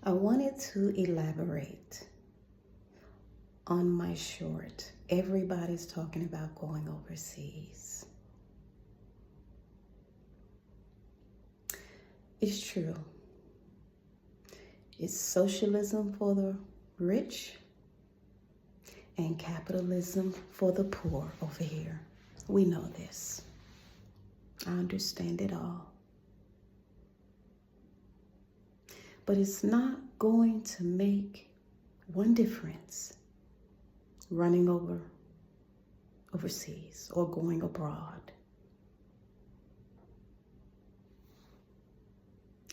I wanted to elaborate on my short. Everybody's talking about going overseas. It's true. It's socialism for the rich and capitalism for the poor over here. We know this. I understand it all. But it's not going to make one difference running overseas or going abroad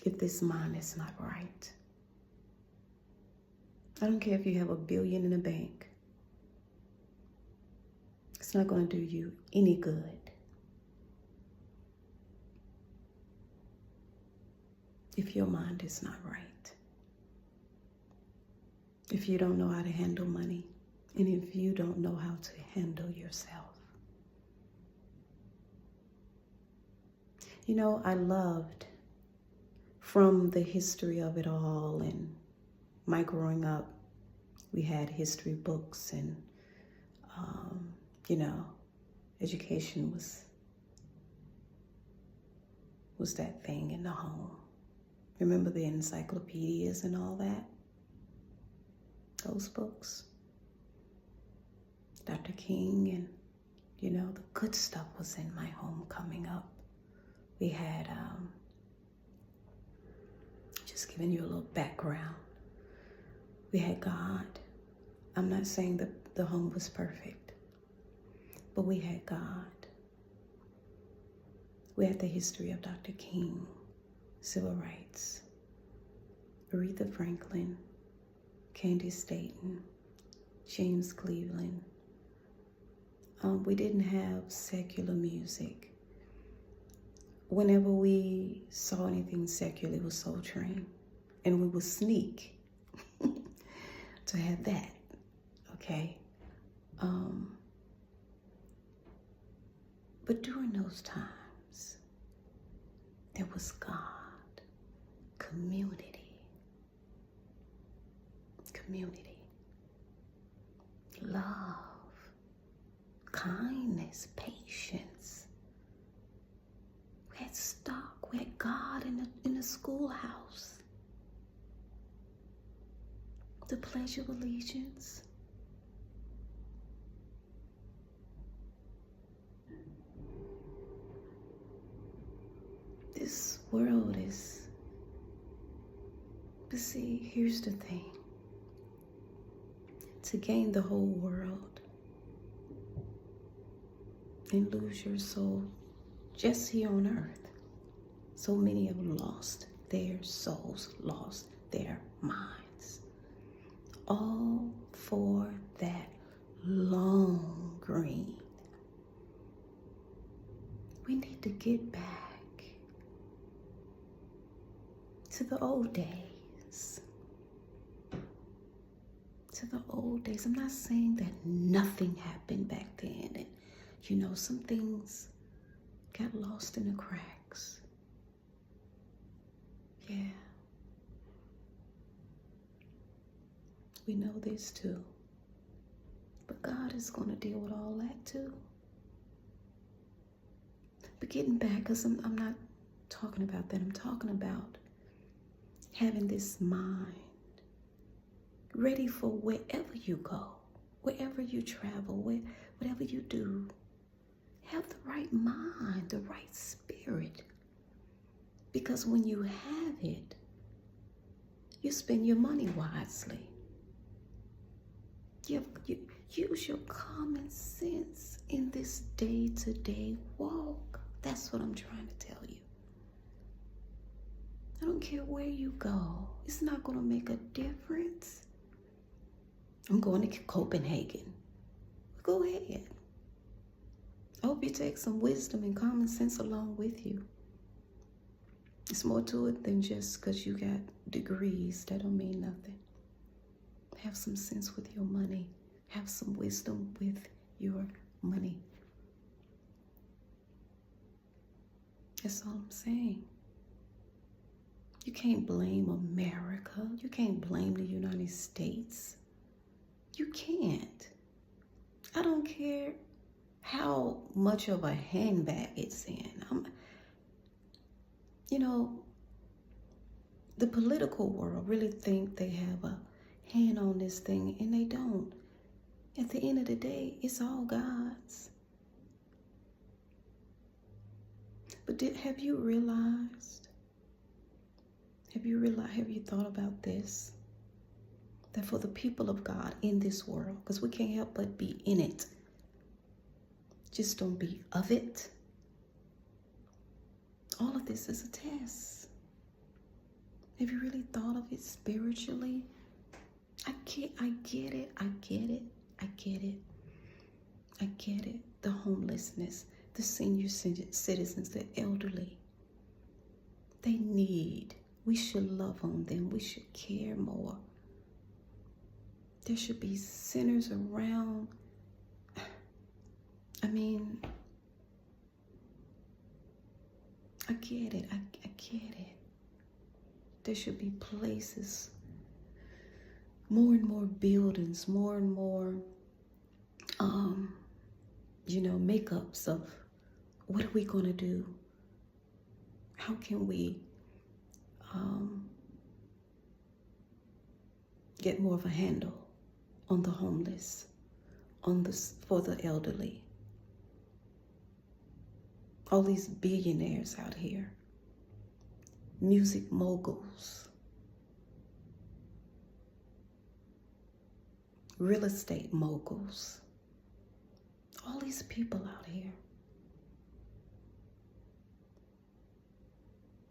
if this mind is not right. I don't care if you have $1 billion in the bank. It's not going to do you any good if your mind is not right. If you don't know how to handle money, and if you don't know how to handle yourself. You know, I loved from the history of it all, and my growing up, we had history books, and education was that thing in the home. Remember the encyclopedias and all that? Those books. Dr. King, and the good stuff was in my home coming up. We had, just giving you a little background. We had God. I'm not saying that the home was perfect, but we had God. We had the history of Dr. King, civil rights, Aretha Franklin, Candace Staten, James Cleveland. We didn't have secular music. Whenever we saw anything secular, it was Soul Train, and we would sneak to have that, okay? But during those times, there was God, community, love, kindness, patience. We had stock. We had God in the schoolhouse. The Pledge of Allegiance. This world is, but see, here's the thing. To gain the whole world and lose your soul just here on earth. So many of them lost their souls, lost their minds. All for that long green. We need to get back to the old days. To the old days. I'm not saying that nothing happened back then, and some things got lost in the cracks. Yeah. We know this too. But God is going to deal with all that too. But getting back, because I'm not talking about that. I'm talking about having this mind ready for wherever you go, wherever you travel, whatever you do. Have the right mind, the right spirit. Because when you have it, you spend your money wisely. You use your common sense in this day-to-day walk. That's what I'm trying to tell you. I don't care where you go. It's not going to make a difference. I'm going to Copenhagen. Go ahead. I hope you take some wisdom and common sense along with you. It's more to it than just because you got degrees. That don't mean nothing. Have some sense with your money. Have some wisdom with your money. That's all I'm saying. You can't blame America. You can't blame the United States. You can't. I don't care how much of a handbag it's in. You know, the political world really think they have a hand on this thing, and they don't. At the end of the day, it's all God's. But have you realized, have you thought about this? That for the people of God in this world, because we can't help but be in it, just don't be of it. All of this is a test. Have you really thought of it spiritually? I get it. The homelessness, the senior citizens, the elderly. We should love on them. We should care more. There should be sinners around. I mean, I get it. I get it. There should be places, more and more buildings, more and more, makeups of what are we going to do? How can we get more of a handle on the homeless, for the elderly? All these billionaires out here, music moguls, real estate moguls, all these people out here.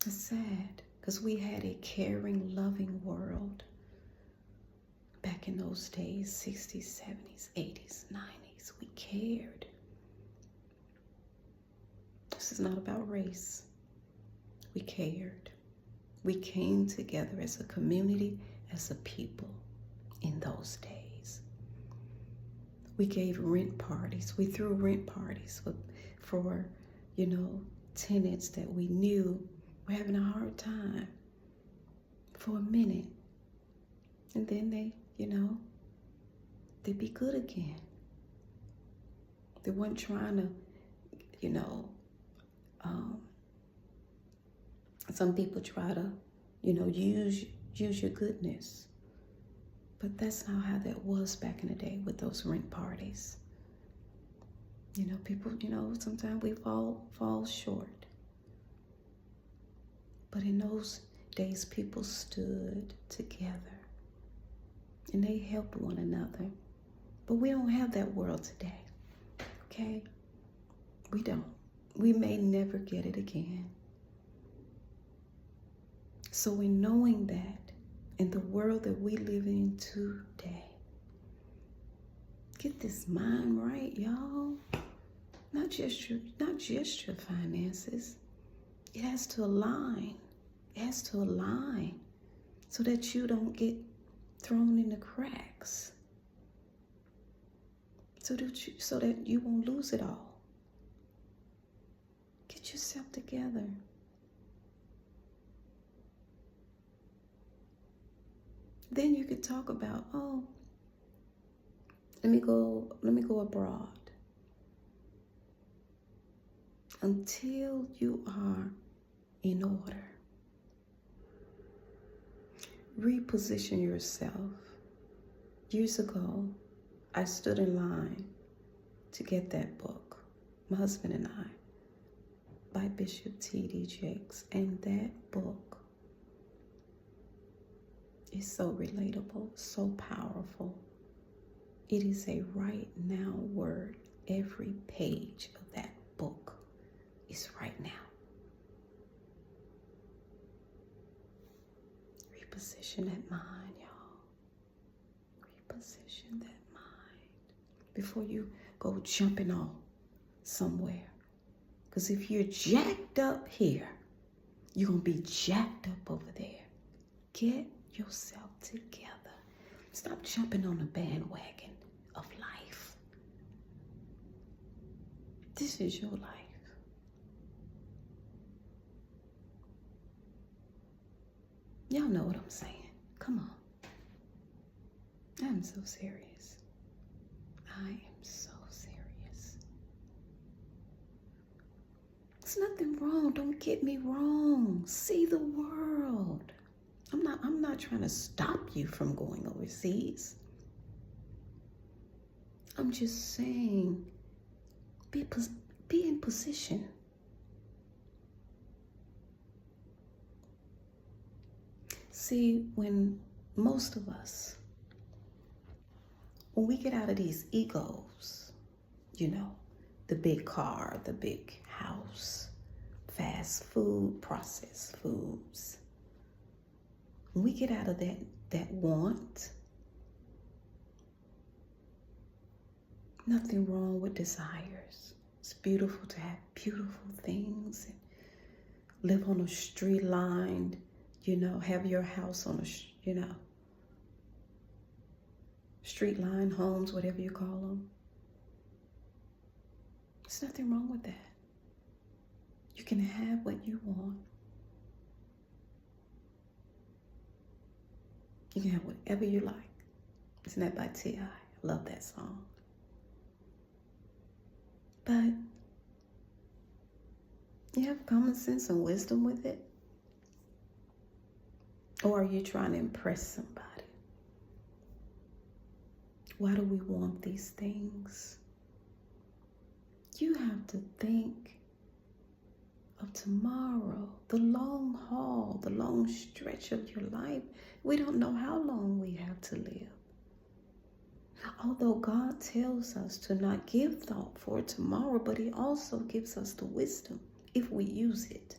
It's sad because we had a caring, loving world back in those days, 60s, 70s, 80s, 90s. We cared. This is not about race. We cared. We came together as a community, as a people in those days. We gave rent parties. We threw rent parties for tenants that we knew were having a hard time for a minute. And then they'd be good again. They weren't trying to, some people try to, use your goodness. But that's not how that was back in the day with those rent parties. People, sometimes we fall short. But in those days, people stood together and they helped one another. But we don't have that world today, okay? We don't. We may never get it again. So in knowing that, in the world that we live in today, get this mind right, y'all. Not just your finances. It has to align. It has to align so that you don't get thrown in the cracks. So that you won't lose it all. Get yourself together. Then you could talk about, let me go abroad. Until you are in order. Reposition yourself. Years ago, I stood in line to get that book, my husband and I, by Bishop T.D. Jakes. And that book is so relatable, so powerful. It is a right now word. Every page of that book is right now. Reposition that mind, y'all. Reposition that mind before you go jumping off somewhere. Because if you're jacked up here, you're going to be jacked up over there. Get yourself together. Stop jumping on the bandwagon of life. This is your life. Y'all know what I'm saying. Come on. I'm so serious. I am so serious. There's nothing wrong. Don't get me wrong. See the world. I'm not trying to stop you from going overseas. I'm just saying, be in position. See, when most of us, when we get out of these egos, you know, the big car, the big house, fast food, processed foods, when we get out of that want, nothing wrong with desires. It's beautiful to have beautiful things and live on a street lined, have your house on a, street line homes, whatever you call them. There's nothing wrong with that. You can have what you want. You can have whatever you like. Isn't that by T.I.? I love that song. But you have common sense and wisdom with it? Or are you trying to impress somebody? Why do we want these things? You have to think of tomorrow, the long haul, the long stretch of your life. We don't know how long we have to live. Although God tells us to not give thought for tomorrow, but He also gives us the wisdom if we use it.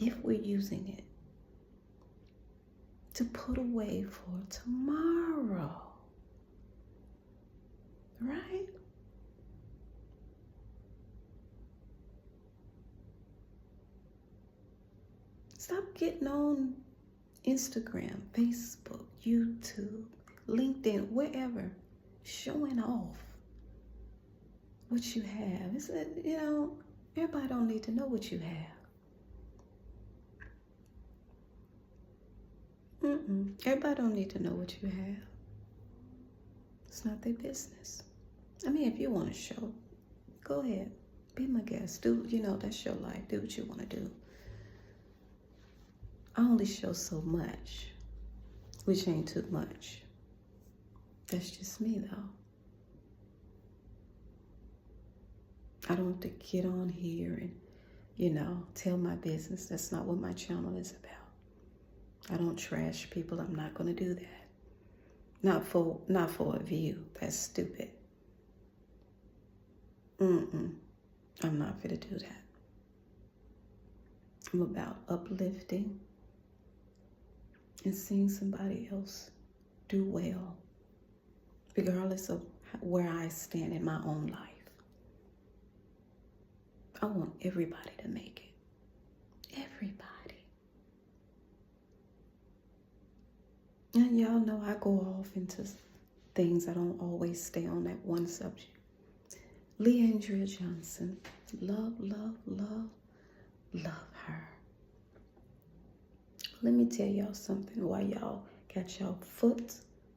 If we're using it to put away for tomorrow. Right? Stop getting on Instagram, Facebook, YouTube, LinkedIn, wherever, showing off what you have. It's everybody don't need to know what you have. Everybody don't need to know what you have. It's not their business. I mean, if you want to show, go ahead. Be my guest. Do, that's your life. Do what you want to do. I only show so much, which ain't too much. That's just me, though. I don't have to get on here and, tell my business. That's not what my channel is about. I don't trash people. I'm not going to do that. Not for a view. That's stupid. I'm not going to do that. I'm about uplifting and seeing somebody else do well, regardless of where I stand in my own life. I want everybody to make it. Everybody. And y'all know I go off into things. I don't always stay on that one subject. Leandria Johnson. Love, love, love, love her. Let me tell y'all something. While y'all got y'all foot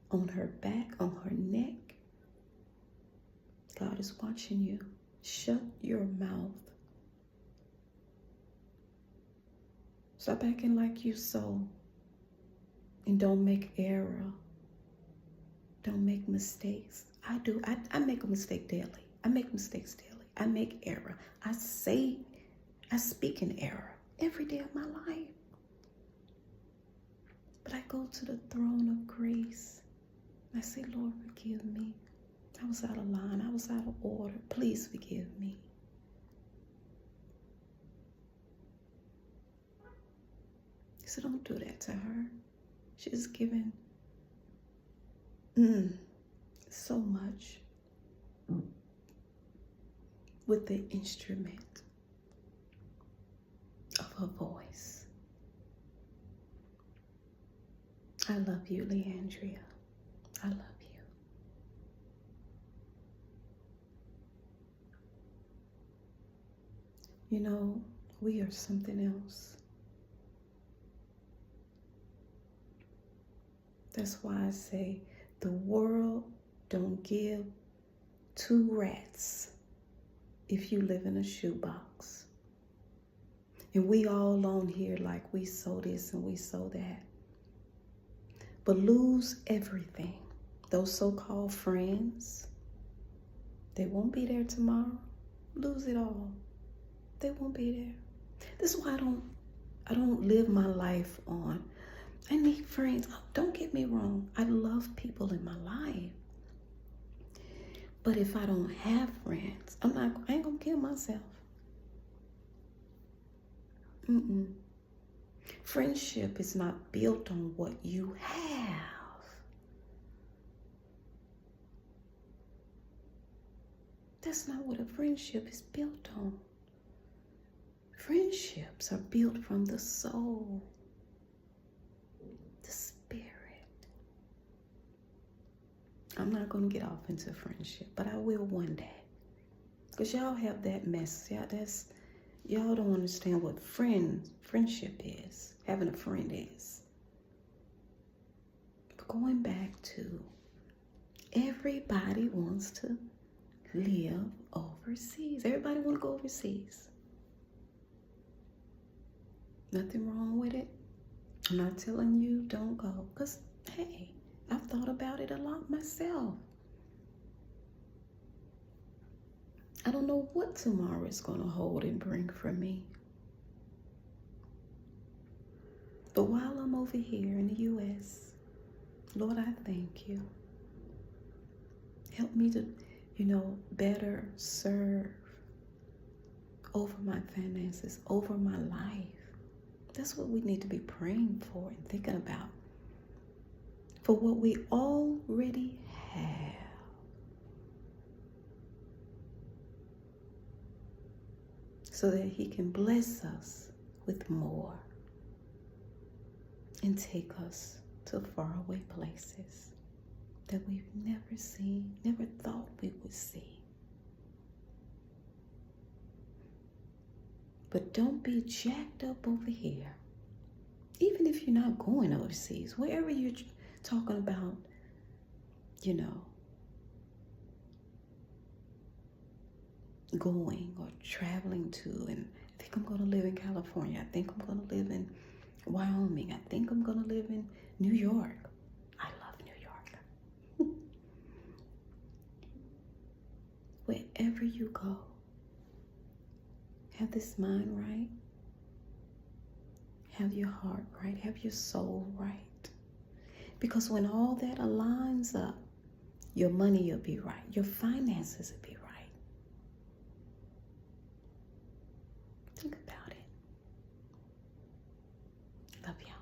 on her back, on her neck, God is watching you. Shut your mouth. Stop acting like you so. And don't make error. Don't make mistakes. I do. I make a mistake daily. I make mistakes daily. I make error. I speak in error every day of my life. But I go to the throne of grace. I say, Lord, forgive me. I was out of line. I was out of order. Please forgive me. So don't do that to her. She's given so much with the instrument of her voice. I love you, Leandria. I love you. We are something else. That's why I say the world don't give two rats if you live in a shoebox. And we all on here like we sow this and we sow that. But lose everything. Those so-called friends, they won't be there tomorrow. Lose it all. They won't be there. This is why I don't live my life on, I need friends. Don't get me wrong. I love people in my life. But if I don't have friends, I ain't gonna kill myself. Friendship is not built on what you have. That's not what a friendship is built on. Friendships are built from the soul, the spirit. I'm not going to get off into friendship, but I will one day. Because y'all have that mess. Y'all don't understand what friendship is, having a friend is. But going back to, everybody wants to live overseas. Everybody want to go overseas. Nothing wrong with it. I'm not telling you don't go, because, hey, I've thought about it a lot myself. I don't know what tomorrow is going to hold and bring for me. But while I'm over here in the U.S., Lord, I thank you. Help me to, better serve over my finances, over my life. That's what we need to be praying for and thinking about. For what we already have. So that he can bless us with more and take us to faraway places that we've never seen, never thought we would see. But don't be jacked up over here. Even if you're not going overseas, wherever you're talking about, going or traveling to, and I think I'm going to live in California. I think I'm going to live in Wyoming. I think I'm going to live in New York. I love New York. Wherever you go, have this mind right. Have your heart right. Have your soul right. Because when all that aligns up, your money will be right. Your finances will be right. Think about it. Love y'all.